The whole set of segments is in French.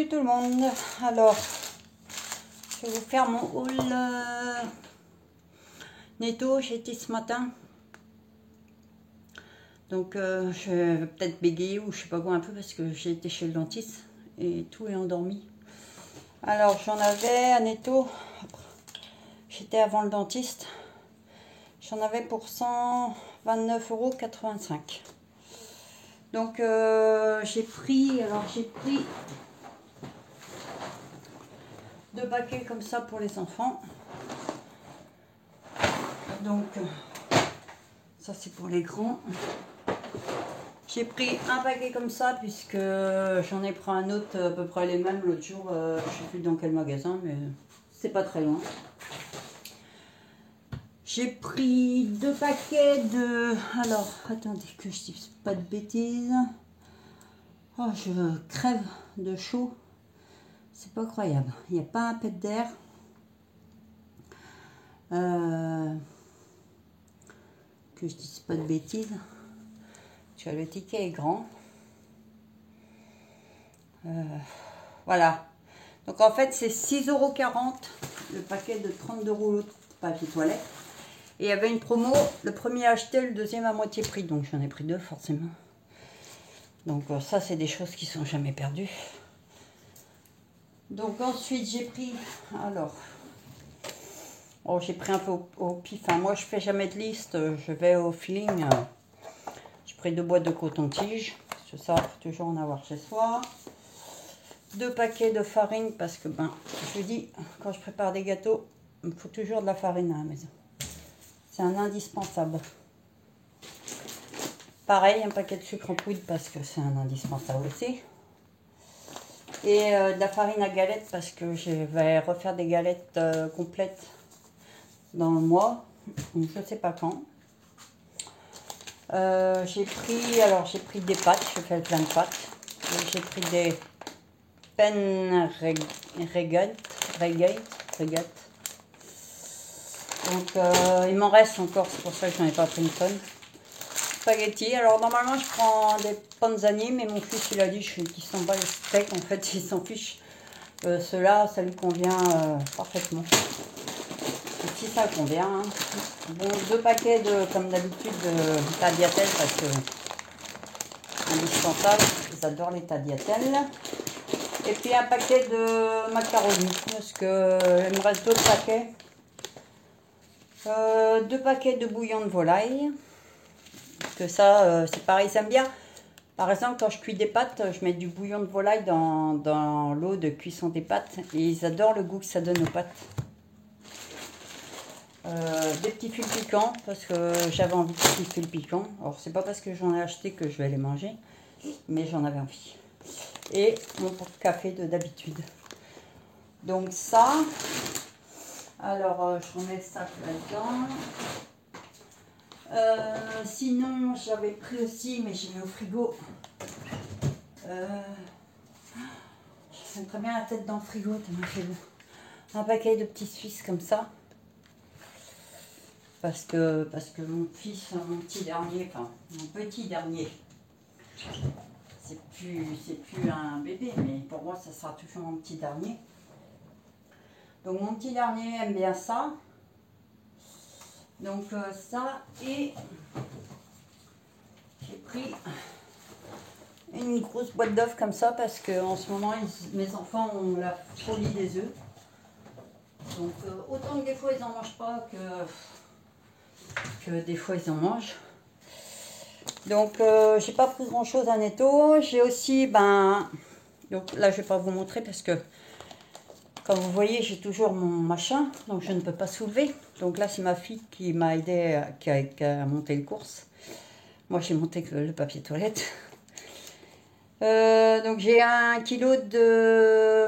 Salut tout le monde. Alors, je vais vous faire mon haul netto. J'ai été ce matin. Donc, je vais peut-être bégayer ou je sais pas quoi un peu parce que j'ai été chez le dentiste et tout est endormi. Alors, j'en avais à netto. J'étais avant le dentiste. J'en avais pour 129,85 €. Donc, j'ai pris 2 paquets comme ça pour les enfants. Donc, ça c'est pour les grands. J'ai pris un paquet comme ça puisque j'en ai pris un autre à peu près les mêmes l'autre jour. Je sais plus dans quel magasin, mais c'est pas très loin. J'ai pris 2 paquets de... Alors, attendez que je dise pas de bêtises. Oh, je crève de chaud. C'est pas croyable. Il n'y a pas un pet d'air. Que je dise pas de bêtises. Le ticket est grand. Voilà. Donc en fait c'est 6,40 € le paquet de 32 rouleaux de papier toilette. Et il y avait une promo, le premier acheté, le deuxième à moitié prix. Donc j'en ai pris 2 forcément. Donc ça c'est des choses qui sont jamais perdues. Donc ensuite j'ai pris, alors, oh, j'ai pris un peu au pif. Enfin, moi je fais jamais de liste, je vais au feeling. J'ai pris 2 boîtes de coton-tige, parce que ça, faut toujours en avoir chez soi. 2 paquets de farine, parce que, ben, je vous dis, quand je prépare des gâteaux, il me faut toujours de la farine à la maison. C'est un indispensable. Pareil, un paquet de sucre en poudre, parce que c'est un indispensable aussi. Et de la farine à galettes, parce que je vais refaire des galettes complètes dans le mois. Donc, je ne sais pas quand. J'ai pris des pâtes, je fais plein de pâtes. J'ai pris des regates. Donc il m'en reste encore, c'est pour ça que j'en ai pas pris une tonne. Spaghetti, alors normalement je prends des panzani, mais mon fils il a dit qu'il s'en bat les steaks, en fait il s'en fiche. Ceux-là, ça lui convient parfaitement. Et si ça convient, hein. Bon, 2 paquets de, comme d'habitude, de tagliatelle, parce que indispensable, ils adorent les tagliatelles. Et puis un paquet de macaroni, parce que il me reste 2 paquets. 2 paquets de bouillon de volaille. Parce que ça, c'est pareil, ça me bien. Par exemple, quand je cuis des pâtes, je mets du bouillon de volaille dans l'eau de cuisson des pâtes. Et ils adorent le goût que ça donne aux pâtes. Des petits fils piquants, parce que j'avais envie de petits fils piquants. Alors, c'est pas parce que j'en ai acheté que je vais les manger, mais j'en avais envie. Et mon café d'habitude. Donc ça, alors je remets ça là-dedans. Sinon, j'avais pris aussi, mais j'ai mis au frigo. Je mettrais bien la tête dans le frigo, un paquet de petits Suisses comme ça. Parce que mon fils, mon petit dernier, enfin mon petit dernier, c'est plus un bébé, mais pour moi ça sera toujours mon petit dernier. Donc mon petit dernier aime bien ça. Donc ça, et j'ai pris une grosse boîte d'œufs comme ça parce que en ce moment mes enfants ont la folie des œufs. Donc autant que des fois ils en mangent pas que des fois ils en mangent. Donc j'ai pas pris grand chose à netto. J'ai aussi, donc là je vais pas vous montrer parce que comme vous voyez j'ai toujours mon machin, donc je ne peux pas soulever. Donc là c'est ma fille qui m'a aidé, qui a monté les courses. Moi j'ai monté que le papier toilette. Donc j'ai 1 kilo de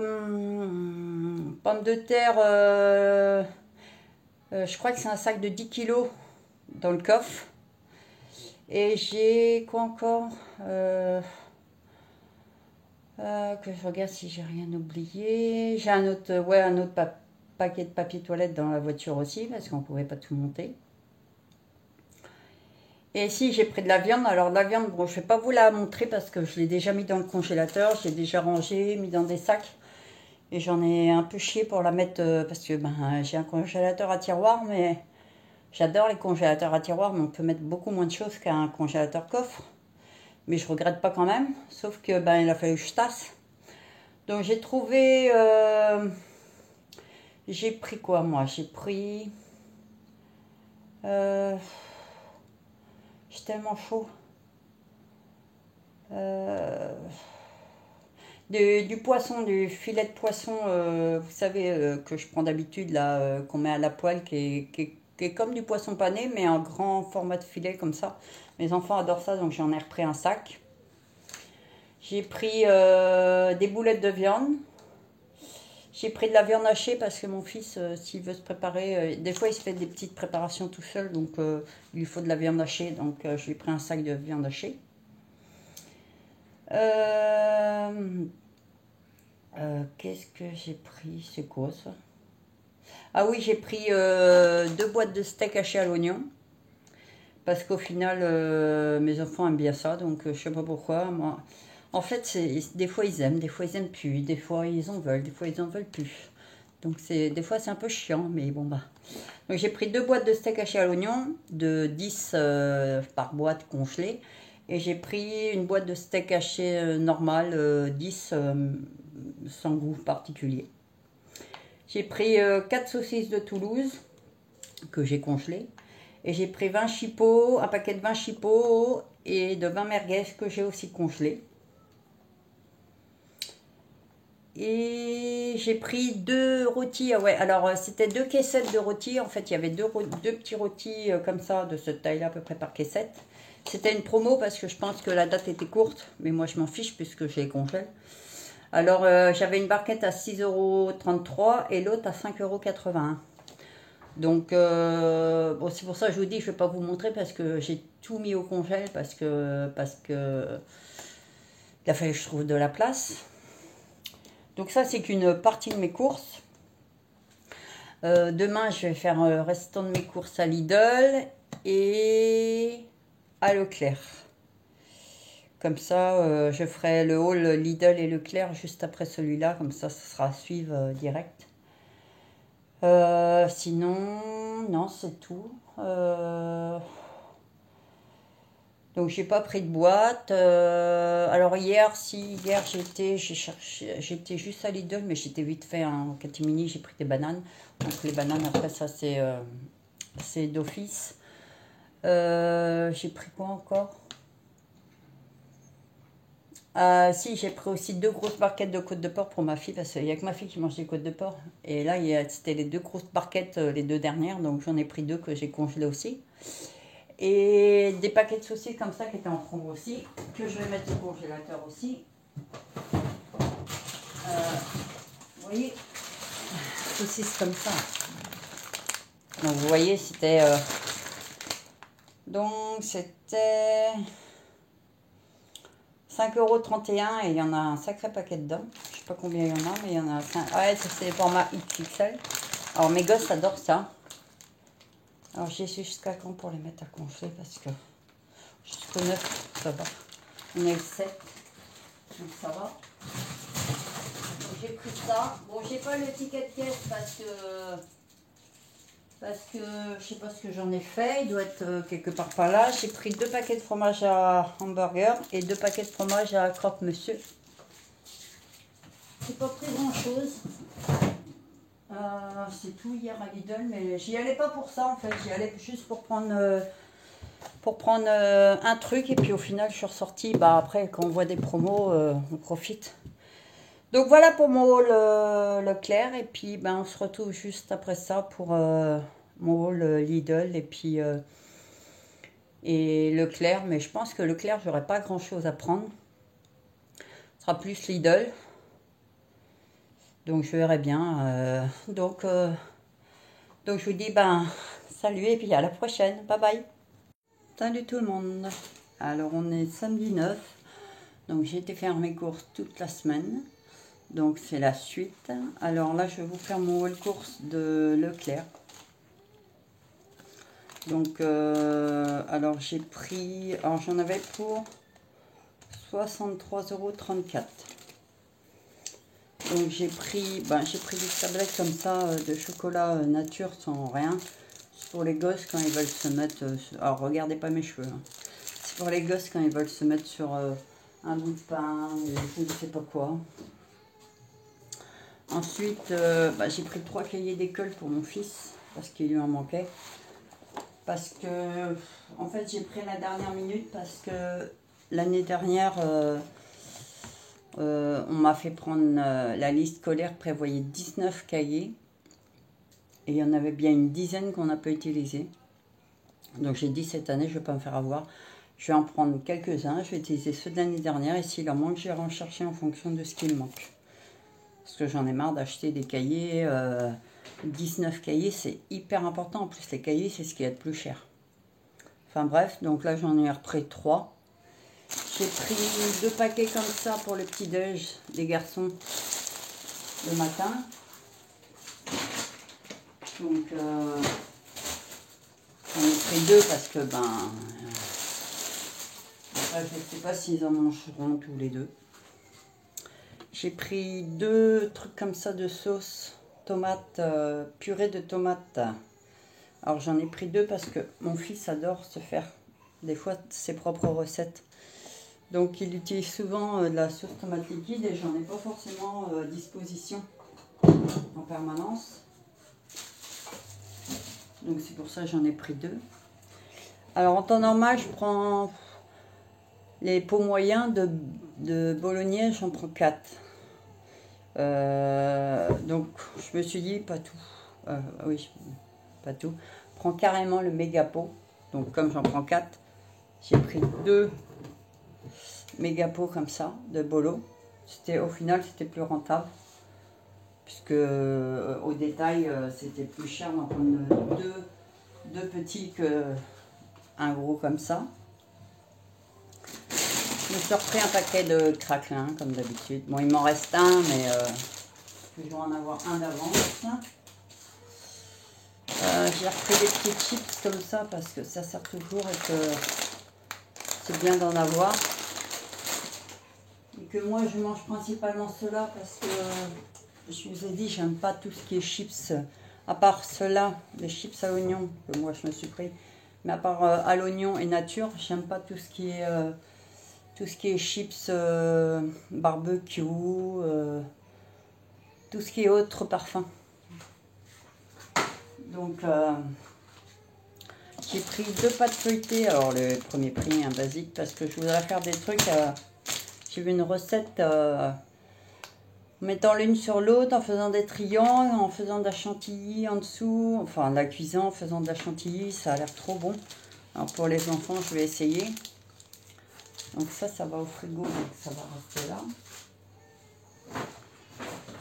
pommes de terre, je crois que c'est un sac de 10 kilos dans le coffre. Et j'ai quoi encore, que je regarde si j'ai rien oublié. J'ai un autre, paquet de papier toilette dans la voiture aussi, parce qu'on ne pouvait pas tout monter. Et ici, j'ai pris de la viande. Alors, la viande, bon, je ne vais pas vous la montrer parce que je l'ai déjà mis dans le congélateur. J'ai déjà rangé, mis dans des sacs. Et j'en ai un peu chié pour la mettre parce que ben, j'ai un congélateur à tiroir. Mais j'adore les congélateurs à tiroir, mais on peut mettre beaucoup moins de choses qu'un congélateur coffre. Mais je regrette pas quand même. Sauf que ben, il a fallu que je tasse. Donc, j'ai trouvé... j'ai pris quoi, moi? J'ai pris... j'ai tellement chaud. Du poisson, du filet de poisson, vous savez, que je prends d'habitude, là, qu'on met à la poêle, qui est comme du poisson pané, mais en grand format de filet, comme ça. Mes enfants adorent ça, donc j'en ai repris un sac. J'ai pris des boulettes de viande. J'ai pris de la viande hachée parce que mon fils, s'il veut se préparer, des fois il se fait des petites préparations tout seul, donc il lui faut de la viande hachée, donc je lui ai pris un sac de viande hachée. Qu'est-ce que j'ai pris? C'est quoi ça? Ah oui, j'ai pris 2 boîtes de steak haché à l'oignon. Parce qu'au final, mes enfants aiment bien ça, donc je sais pas pourquoi. Moi, en fait, des fois ils aiment, des fois ils aiment plus, des fois ils en veulent, des fois ils en veulent plus. Donc des fois c'est un peu chiant, mais bon bah. Donc j'ai pris 2 boîtes de steak haché à l'oignon, de 10 par boîte congelée. Et j'ai pris une boîte de steak haché normal, 10 sans goût particulier. J'ai pris 4 saucisses de Toulouse que j'ai congelées. Et j'ai pris 20 chipots, un paquet de 20 chipots et de 20 merguez que j'ai aussi congelés. Et j'ai pris 2 rôtis. Ah ouais, alors c'était 2 caissettes de rôtis. En fait, il y avait deux petits rôtis comme ça, de cette taille-là à peu près par caissette. C'était une promo parce que je pense que la date était courte. Mais moi, je m'en fiche puisque je les congèle. Alors, j'avais une barquette à 6,33 € et l'autre à 5,81 €. Donc, bon, c'est pour ça que je vous dis, je ne vais pas vous montrer parce que j'ai tout mis au congèle parce que il a fallu que je trouve de la place. Donc ça, c'est qu'une partie de mes courses. Demain, je vais faire le restant de mes courses à Lidl et à Leclerc. Comme ça, je ferai le haul Lidl et Leclerc juste après celui-là. Comme ça sera à suivre direct. Sinon, non, c'est tout. Donc j'ai pas pris de boîte. Alors hier j'étais juste à Lidl, mais j'étais vite fait en catimini, j'ai pris des bananes. Donc les bananes après ça c'est d'office. J'ai pris quoi encore? Si, j'ai pris aussi 2 grosses barquettes de côtes de porc pour ma fille, parce qu'il n'y a que ma fille qui mange des côtes de porc. Et là, c'était les 2 grosses barquettes, les 2 dernières, donc j'en ai pris 2 que j'ai congelées aussi. Et des paquets de saucisses comme ça qui étaient en promo aussi, que je vais mettre au congélateur aussi. Vous voyez, saucisses comme ça. Donc vous voyez, c'était... donc c'était 5,31 € et il y en a un sacré paquet dedans. Je sais pas combien il y en a, mais il y en a 5. Ah ouais, ça c'est les formats XXL. Alors mes gosses adorent ça. Alors j'ai jusqu'à quand pour les mettre à congeler parce que jusqu'au 9, ça va. On est le 7, donc ça va. J'ai pris ça. Bon, j'ai pas le ticket de caisse parce que je sais pas ce que j'en ai fait. Il doit être quelque part par là. J'ai pris 2 paquets de fromage à hamburger et 2 paquets de fromage à croque-monsieur. J'ai pas pris grand chose. C'est tout hier à Lidl, mais j'y allais pas pour ça en fait. J'y allais juste pour prendre un truc et puis au final je suis ressortie. Bah après quand on voit des promos, on profite. Donc voilà pour mon haul Leclerc et puis ben, on se retrouve juste après ça pour mon haul Lidl et puis et Leclerc. Mais je pense que Leclerc, j'aurai pas grand chose à prendre. Ce sera plus Lidl. Donc je verrai bien. Donc je vous dis ben salut et puis à la prochaine. Bye bye. Salut tout le monde. Alors on est samedi 9. Donc j'ai été faire mes courses toute la semaine. Donc c'est la suite. Alors là je vais vous faire mon haul course de Leclerc. Donc, alors j'ai pris, alors j'en avais pour 63,34 €. Donc j'ai pris des tablettes comme ça de chocolat nature sans rien. C'est pour les gosses quand ils veulent se mettre, alors regardez pas mes cheveux, hein. C'est pour les gosses quand ils veulent se mettre sur un bout de pain, je ne sais pas quoi. Ensuite, j'ai pris 3 cahiers d'école pour mon fils, parce qu'il lui en manquait. Parce que, en fait, j'ai pris la dernière minute, parce que l'année dernière, on m'a fait prendre la liste scolaire, prévoyait 19 cahiers. Et il y en avait bien une dizaine qu'on n'a pas utilisé. Donc j'ai dit cette année, je ne vais pas me faire avoir. Je vais en prendre quelques-uns, je vais utiliser ceux de l'année dernière. Et s'il en manque, j'irai en chercher en fonction de ce qu'il manque. Parce que j'en ai marre d'acheter des cahiers. 19 cahiers, c'est hyper important. En plus, les cahiers, c'est ce qui est le plus cher. Enfin bref, donc là, j'en ai repris 3. J'ai pris 2 paquets comme ça pour le petit-déj des garçons le matin. Donc, j'en ai pris 2 parce que, après, je ne sais pas s'ils en mangeront tous les deux. J'ai pris 2 trucs comme ça de sauce, tomate, purée de tomate. Alors j'en ai pris 2 parce que mon fils adore se faire des fois ses propres recettes. Donc il utilise souvent de la sauce tomate liquide et j'en ai pas forcément à disposition en permanence. Donc c'est pour ça que j'en ai pris 2. Alors en temps normal, je prends les pots moyens de bolognaise, j'en prends 4. Donc je me suis dit pas tout. Oui, pas tout. Je prends carrément le méga pot. Donc comme j'en prends 4, j'ai pris 2 méga pots comme ça de bolo. Au final c'était plus rentable. Puisque au détail c'était plus cher d'en prendre 2 petits que un gros comme ça. Je me suis repris un paquet de craquelins comme d'habitude. Bon, il m'en reste un, mais je dois en avoir un d'avance. J'ai repris des petits chips comme ça parce que ça sert toujours et que c'est bien d'en avoir. Et que moi je mange principalement cela parce que je vous ai dit, j'aime pas tout ce qui est chips. À part cela, les chips à l'oignon que moi je me suis pris. Mais à part à l'oignon et nature, j'aime pas tout ce qui est chips barbecue, tout ce qui est autre parfum. Donc j'ai pris 2 pâtes feuilletées. Alors le premier prix, un basique, parce que je voudrais faire des trucs. J'ai vu une recette en mettant l'une sur l'autre, en faisant des triangles, en faisant de la chantilly en dessous, enfin la cuisant en faisant de la chantilly, ça a l'air trop bon. Alors pour les enfants, je vais essayer. Donc ça va au frigo, donc ça va rester là.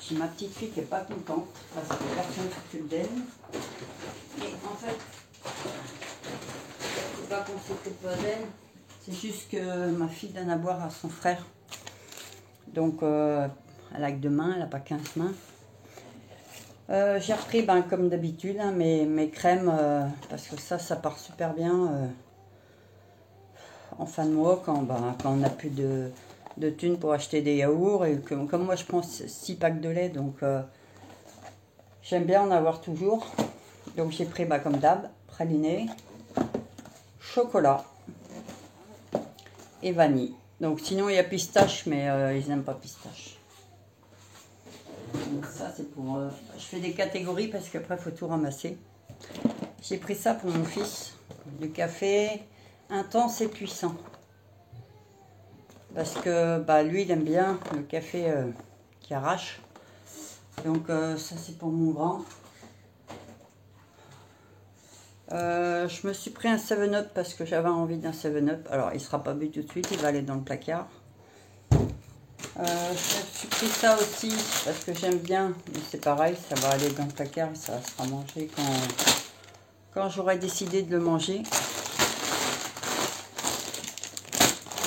J'ai ma petite fille qui n'est pas contente parce que personne ne s'occupe d'elle. Et en fait, c'est pas qu'on s'occupe pas d'elle, c'est juste que ma fille donne à boire à son frère. Donc elle a que 2 mains, elle n'a pas 15 mains. J'ai repris comme d'habitude mes crèmes parce que ça part super bien en fin de mois quand on n'a plus de thunes pour acheter des yaourts et que, comme moi je prends 6 packs de lait, donc j'aime bien en avoir toujours. Donc j'ai pris comme d'hab, praliné, chocolat et vanille. Donc sinon il y a pistache, mais ils n'aiment pas pistache. Donc ça c'est pour... je fais des catégories parce qu'après il faut tout ramasser. J'ai pris ça pour mon fils, du café intense et puissant. Parce que lui il aime bien le café qui arrache. Donc ça c'est pour mon grand. Je me suis pris un 7-Up parce que j'avais envie d'un 7-Up. Alors il ne sera pas bu tout de suite, il va aller dans le placard. Je me suis pris ça aussi parce que j'aime bien. Mais c'est pareil, ça va aller dans le placard et ça sera mangé quand j'aurai décidé de le manger.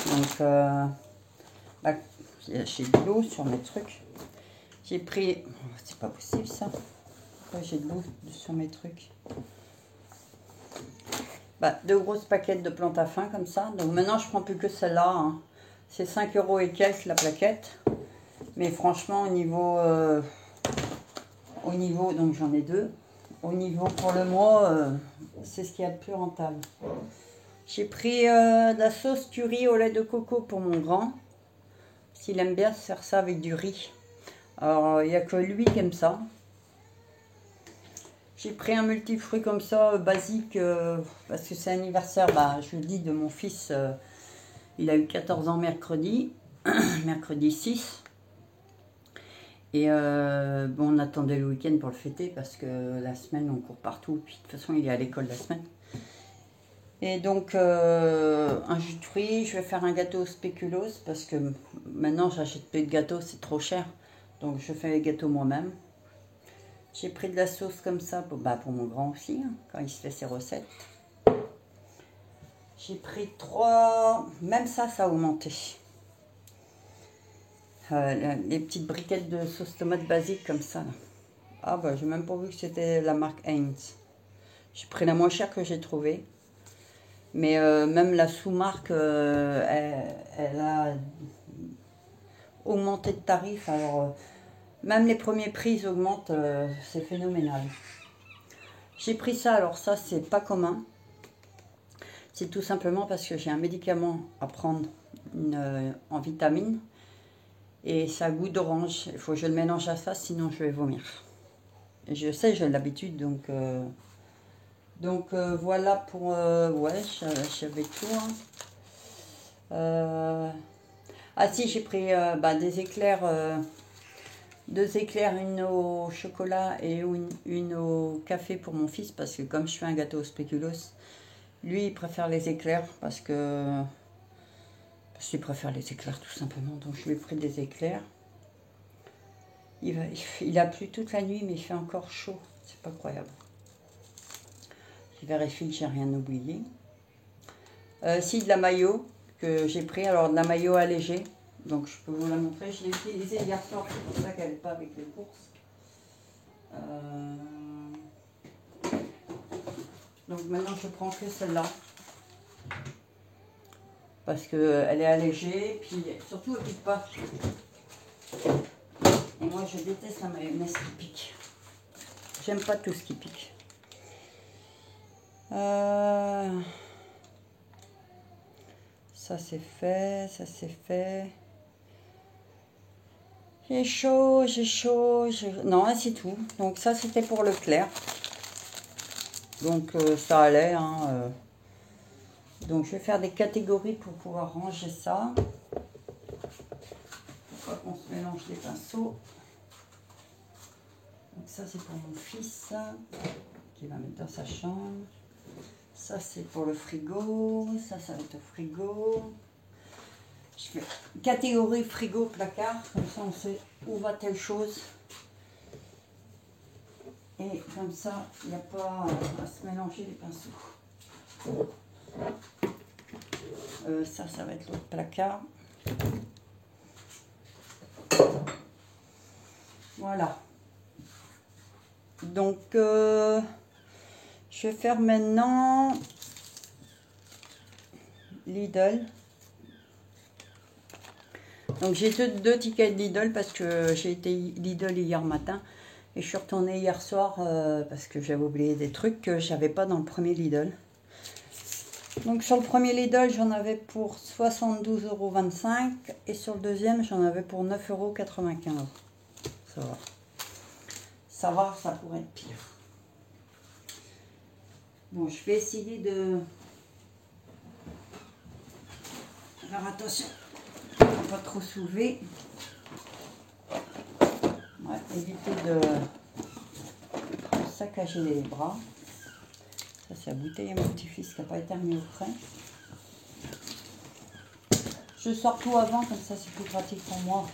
Donc j'ai de l'eau sur mes trucs. J'ai pris... C'est pas possible ça. Pourquoi j'ai de l'eau sur mes trucs? 2 grosses paquettes de plantes à fin comme ça. Donc maintenant je prends plus que celle-là. Hein. C'est 5 € et quelques la plaquette. Mais franchement au niveau, donc j'en ai 2. Au niveau pour le mois, c'est ce qu'il y a de plus rentable. J'ai pris de la sauce curry au lait de coco pour mon grand. S'il aime bien faire ça avec du riz. Alors il n'y a que lui qui aime ça. J'ai pris un multifruit comme ça, basique, parce que c'est l'anniversaire, je vous le dis, de mon fils. Il a eu 14 ans mercredi, mercredi 6. Et on attendait le week-end pour le fêter, parce que la semaine, on court partout. Puis de toute façon, il est à l'école la semaine. Et donc, un jus de fruits, je vais faire un gâteau au spéculoos, parce que maintenant, j'achète plus de gâteaux, c'est trop cher. Donc, je fais les gâteaux moi-même. J'ai pris de la sauce comme ça pour mon grand aussi, hein, quand il se fait ses recettes. J'ai pris 3... Même ça a augmenté. Les petites briquettes de sauce tomate basique comme ça. Là. Ah j'ai même pas vu que c'était la marque Heinz. J'ai pris la moins chère que j'ai trouvée. Mais même la sous-marque, elle a augmenté de tarif. Alors... Même les premiers prix ils augmentent, c'est phénoménal. J'ai pris ça, alors ça c'est pas commun. C'est tout simplement parce que j'ai un médicament à prendre en vitamine. Et ça a goût d'orange. Il faut que je le mélange à ça, sinon je vais vomir. Et je sais, j'ai l'habitude, donc voilà pour... ouais, j'avais tout. Hein. Ah si, j'ai pris des éclairs... 2 éclairs, une au chocolat et une au café pour mon fils, parce que comme je fais un gâteau au spéculoos, lui il préfère les éclairs parce qu'il préfère les éclairs tout simplement. Donc je lui ai pris des éclairs. Il a plu toute la nuit, mais il fait encore chaud, c'est pas croyable. Je vérifie que j'ai rien oublié. Si, de la mayo que j'ai pris, alors de la mayo allégée. Donc je peux vous la montrer, je l'ai utilisée hier soir, c'est pour ça qu'elle n'est pas avec les courses. Donc maintenant je prends que celle-là. Parce qu'elle est allégée, puis surtout elle ne pique pas. Et moi je déteste la mayonnaise qui pique. J'aime pas tout ce qui pique. Ça c'est fait, ça c'est fait. J'ai chaud. Non, c'est tout. Donc ça, c'était pour le clair. Donc ça allait. Hein, Donc je vais faire des catégories pour pouvoir ranger ça. Faut pas qu'on se mélange les pinceaux. Donc ça, c'est pour mon fils qui va mettre dans sa chambre. Ça, c'est pour le frigo. Ça va être au frigo. Je fais catégorie frigo, placard, comme ça on sait où va telle chose. Et comme ça, il n'y a pas à se mélanger les pinceaux. Ça va être l'autre placard. Voilà. Donc, je vais faire maintenant Lidl. Donc j'ai 2 tickets de Lidl parce que j'ai été Lidl hier matin et je suis retournée hier soir parce que j'avais oublié des trucs que j'avais pas dans le premier Lidl. Donc sur le premier Lidl j'en avais pour 72,25 € et sur le deuxième j'en avais pour 9,95 €. Ça va. Ça va, ça pourrait être pire. Bon, je vais essayer de faire attention. Pas trop soulever. Ouais, éviter de saccager les bras. Ça, c'est la bouteille à mon petit-fils qui n'a pas été remis au frais. Je sors tout avant, comme ça c'est plus pratique pour moi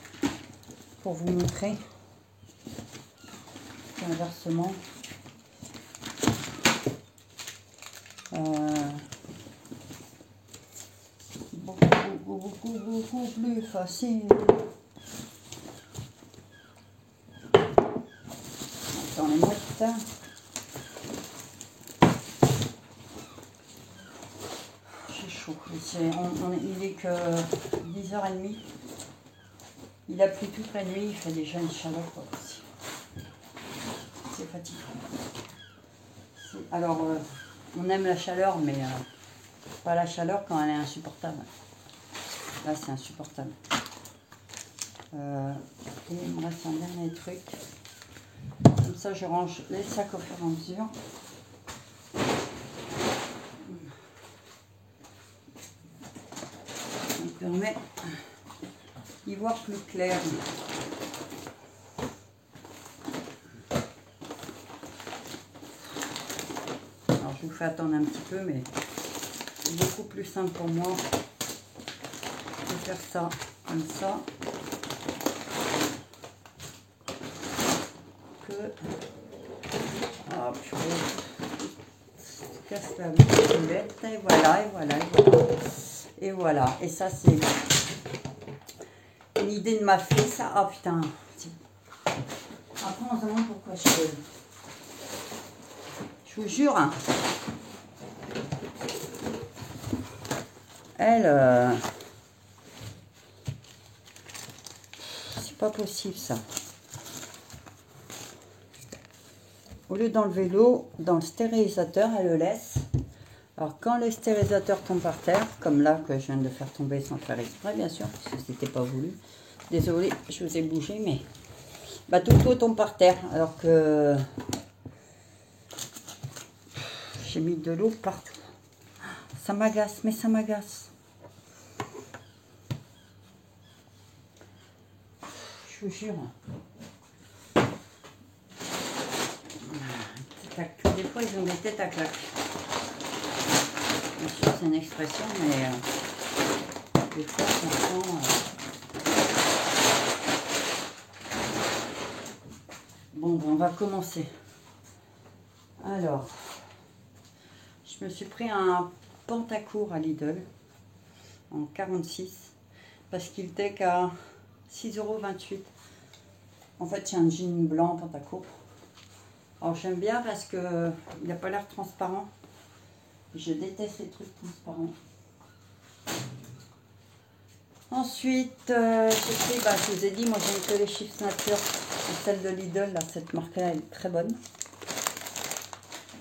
pour vous montrer. Inversement. Beaucoup plus facile. Dans les notes. Il est que 10h30. Il a plu toute la nuit, il fait déjà une chaleur pas possible. C'est fatigant. Alors, on aime la chaleur, mais pas la chaleur quand elle est insupportable. Là, c'est insupportable. Et il me reste un dernier truc. Comme ça, je range les sacs au fur et à mesure. Ça me permet d'y voir plus clair. Alors, je vous fais attendre un petit peu, mais c'est beaucoup plus simple pour moi de faire ça comme ça que... Hop, je casse la boulette, et voilà, et voilà, et voilà. Et voilà, et ça c'est une idée de ma fille, ça. Ah putain. Après on se demande pourquoi je vous jure, hein. Elle, c'est pas possible ça. Au lieu d'enlever l'eau dans le stérilisateur, elle le laisse. Alors quand le stérilisateur tombe par terre, comme là que je viens de faire tomber sans faire exprès bien sûr, parce que c'était pas voulu. Désolée, je vous ai bougé, mais bah, tout l'eau tombe par terre. Alors que j'ai mis de l'eau partout. Ça m'agace, mais ça m'agace. Je vous jure. Des fois, ils ont des têtes à claque. Bien sûr, c'est une expression, mais des fois, franchement... Bon, on va commencer. Alors, je me suis pris un pantacourt à Lidl en 46 parce qu'il était qu'à 6,28 €. En fait, c'est un jean blanc pantacourt. Alors j'aime bien parce que il n'a pas l'air transparent. Je déteste les trucs transparents. Ensuite, j'ai pris, bah, je vous ai dit, moi j'aime que les chips nature. Et celle de Lidl, là, cette marque-là, elle est très bonne.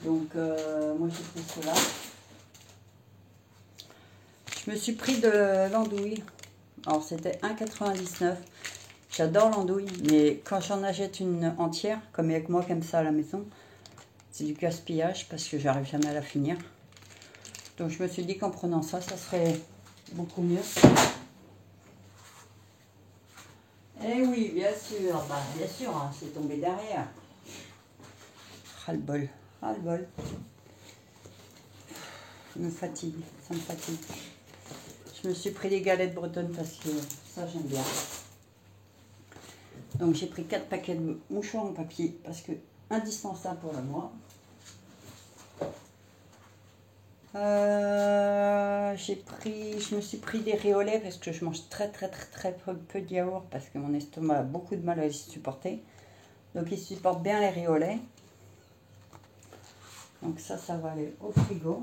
Donc moi j'ai pris cela. Je me suis pris de l'andouille. Alors c'était 1,99 €. J'adore l'andouille, mais quand j'en achète une entière, comme avec moi comme ça à la maison, c'est du gaspillage parce que j'arrive jamais à la finir. Donc je me suis dit qu'en prenant ça, ça serait beaucoup mieux. Eh oui, bien sûr, bah, bien sûr, hein, c'est tombé derrière. Ras-le-bol, ras-le-bol. Ça me fatigue, ça me fatigue. Je me suis pris des galettes bretonnes parce que ça j'aime bien. Donc j'ai pris 4 paquets de mouchoirs en papier parce que indispensable pour le mois. Je me suis pris des riolets parce que je mange très peu de yaourt parce que mon estomac a beaucoup de mal à les supporter. Donc il supporte bien les riolets. Donc ça va aller au frigo.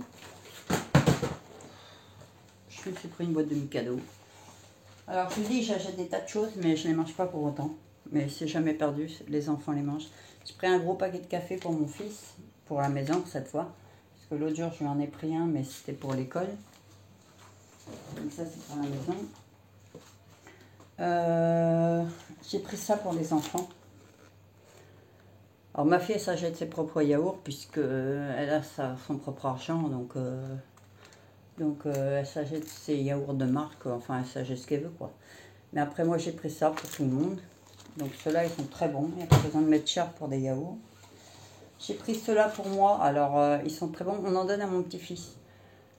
Je me suis pris une boîte de Mikado. Alors je vous dis, j'achète des tas de choses mais je ne les mange pas pour autant. Mais c'est jamais perdu, les enfants les mangent. J'ai pris un gros paquet de café pour mon fils, pour la maison cette fois. Parce que l'autre jour je lui en ai pris un, mais c'était pour l'école. Donc ça c'est pour la maison. J'ai pris ça pour les enfants. Alors ma fille elle s'achète ses propres yaourts, puisque elle a son propre argent. Donc elle s'achète ses yaourts de marque, enfin elle s'achète ce qu'elle veut quoi. Mais après moi j'ai pris ça pour tout le monde. Donc ceux-là, ils sont très bons. Il n'y a pas besoin de mettre cher pour des yaourts. J'ai pris ceux-là pour moi. Alors, ils sont très bons. On en donne à mon petit-fils.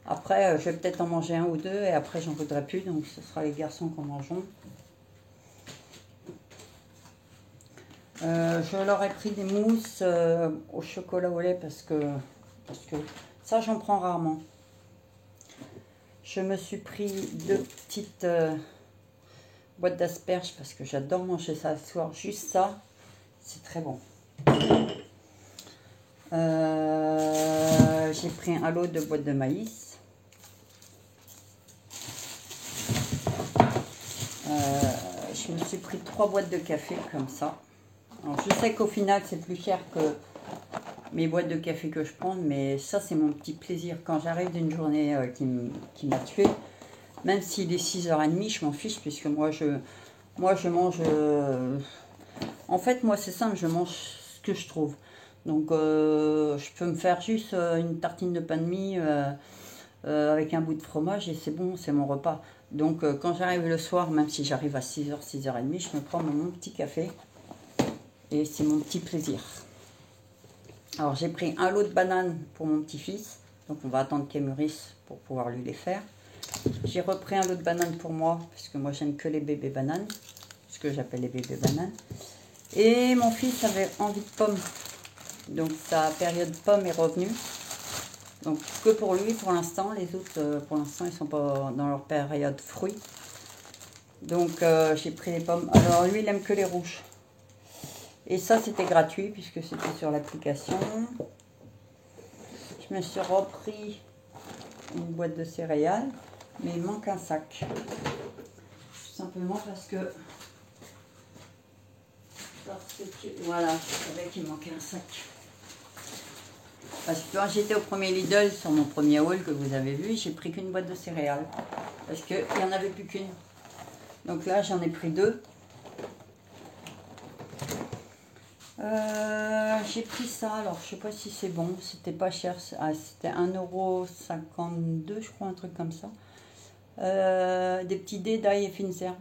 Après, je vais peut-être en manger un ou deux. Et après, j'en voudrais plus. Donc, ce sera les garçons qui en mangeront. Je leur ai pris des mousses au chocolat au lait parce que ça, j'en prends rarement. Je me suis pris 2 petites... boîte d'asperges parce que j'adore manger ça le soir, juste ça, c'est très bon. J'ai pris un lot de boîtes de maïs. 2 je me suis pris 3 boîtes de café comme ça. Alors, je sais qu'au final, c'est plus cher que mes boîtes de café que je prends, mais ça, c'est mon petit plaisir. Quand j'arrive d'une journée qui m'a tué, même s'il est 6h30, je m'en fiche, puisque moi, je mange... en fait, moi, c'est simple, je mange ce que je trouve. Donc, je peux me faire juste une tartine de pain de mie avec un bout de fromage et c'est bon, c'est mon repas. Donc, quand j'arrive le soir, même si j'arrive à 6h, 6h30, je me prends mon petit café et c'est mon petit plaisir. Alors, j'ai pris un lot de bananes pour mon petit-fils. Donc, on va attendre qu'elles mûrissent pour pouvoir lui les faire. J'ai repris un lot de bananes pour moi, parce que moi, j'aime que les bébés bananes. Ce que j'appelle les bébés bananes. Et mon fils avait envie de pommes. Donc, sa période pomme est revenue. Donc, que pour lui, pour l'instant. Les autres, pour l'instant, ils ne sont pas dans leur période fruits. Donc, j'ai pris les pommes. Alors, lui, il aime que les rouges. Et ça, c'était gratuit puisque c'était sur l'application. Je me suis repris une boîte de céréales, mais il manque un sac. Tout simplement parce que voilà, je savais qu'il manquait un sac. Parce que quand j'étais au premier Lidl, sur mon premier haul que vous avez vu, j'ai pris qu'une boîte de céréales. Parce qu'il n'y en avait plus qu'une. Donc là, j'en ai pris 2. J'ai pris ça, alors je sais pas si c'est bon, c'était pas cher, c'était 1,52 €, je crois, un truc comme ça. Des petits dés d'ail et fines herbes.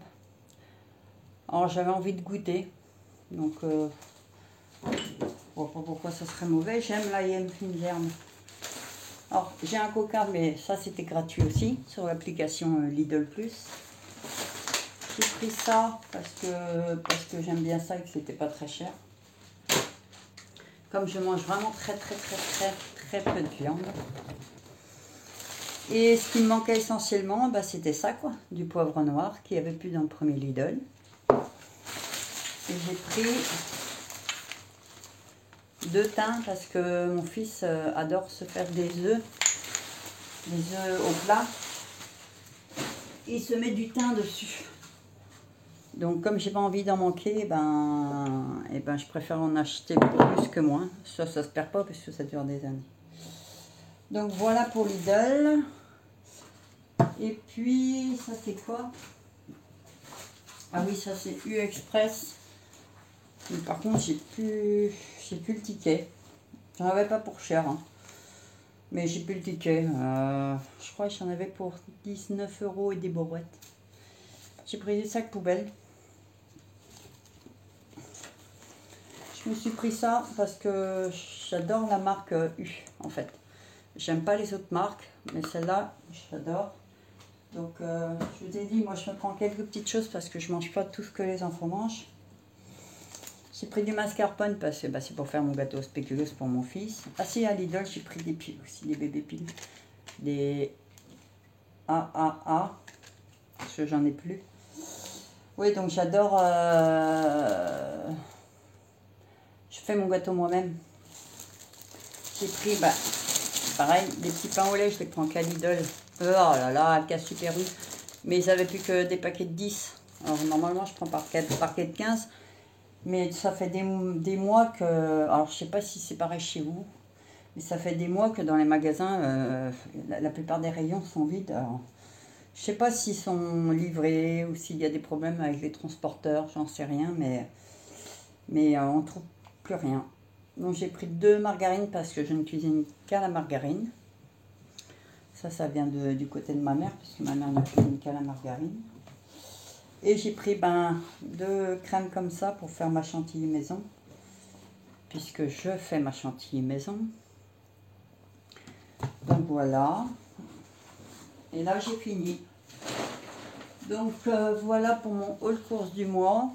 Alors j'avais envie de goûter, donc je vois pas pourquoi ça serait mauvais, j'aime l'ail et fines herbes. Alors j'ai un coca, mais ça c'était gratuit aussi, sur l'application Lidl Plus. J'ai pris ça parce que j'aime bien ça et que c'était pas très cher. Comme je mange vraiment très peu de viande. Et ce qui me manquait essentiellement, bah, c'était ça quoi, du poivre noir qu'il n'y avait plus dans le premier Lidl. Et j'ai pris 2 thym parce que mon fils adore se faire des œufs au plat. Il se met du thym dessus. Donc comme j'ai pas envie d'en manquer, je préfère en acheter plus que moins. Ça se perd pas parce que ça dure des années. Donc voilà pour Lidl. Et puis ça c'est quoi? Ah oui, ça c'est U Express. Mais par contre j'ai plus le ticket. J'en avais pas pour cher, hein. Mais j'ai plus le ticket. Je crois que j'en avais pour 19 € et des boîtes. J'ai pris des sacs poubelles. Je me suis pris ça parce que j'adore la marque U en fait. J'aime pas les autres marques, mais celle-là, j'adore. Donc je vous ai dit, moi je me prends quelques petites choses parce que je mange pas tout ce que les enfants mangent. J'ai pris du mascarpone parce que c'est pour faire mon gâteau spéculoos pour mon fils. Ah si, à Lidl, j'ai pris des piles aussi, des bébés piles. Des AAA, parce que j'en ai plus. Oui, donc j'adore... je fais mon gâteau moi-même. J'ai pris, pareil, des petits pains au lait, je les prends qu'à Lidl. Oh là là, casse super rue. Mais ils avaient plus que des paquets de 10. Alors normalement, je prends par paquet de 15. Mais ça fait des mois que... Alors je sais pas si c'est pareil chez vous. Mais ça fait des mois que dans les magasins, la plupart des rayons sont vides. Alors, je sais pas s'ils sont livrés ou s'il y a des problèmes avec les transporteurs, j'en sais rien. Mais on trouve plus rien. Donc j'ai pris 2 margarines parce que je ne cuisine qu'à la margarine. Ça vient du côté de ma mère, puisque ma mère ne cuisine qu'à la margarine. Et j'ai pris 2 crèmes comme ça pour faire ma chantilly maison, puisque je fais ma chantilly maison. Donc voilà. Et là j'ai fini. Donc voilà pour mon haul course du mois.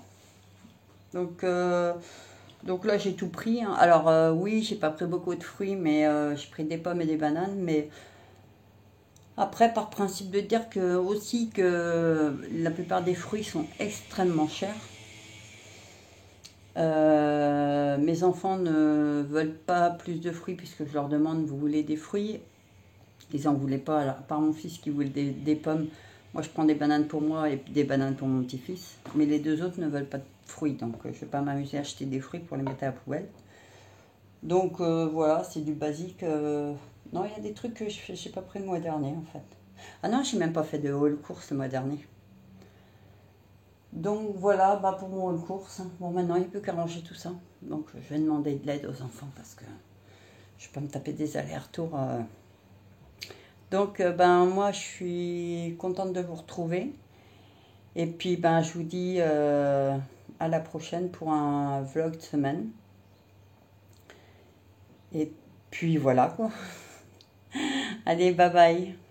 Donc là j'ai tout pris, hein. Alors oui, j'ai pas pris beaucoup de fruits, mais j'ai pris des pommes et des bananes. Mais après, par principe de dire que la plupart des fruits sont extrêmement chers. Mes enfants ne veulent pas plus de fruits puisque je leur demande, vous voulez des fruits? Ils n'en voulaient pas, alors, à part mon fils qui voulait des pommes. Moi, je prends des bananes pour moi et des bananes pour mon petit-fils. Mais les deux autres ne veulent pas de fruits. Donc, je ne vais pas m'amuser à acheter des fruits pour les mettre à la poubelle. Donc, voilà, c'est du basique. Non, il y a des trucs que je n'ai pas pris le mois dernier, en fait. Ah non, je n'ai même pas fait de haul course le mois dernier. Donc, voilà, bah, pour mon haul course. Bon, maintenant, il n'y a plus qu'à ranger tout ça. Donc, je vais demander de l'aide aux enfants parce que je ne vais pas me taper des allers-retours. Donc, ben, moi, je suis contente de vous retrouver. Et puis, ben, je vous dis à la prochaine pour un vlog de semaine. Et puis, voilà, quoi. Allez, bye bye.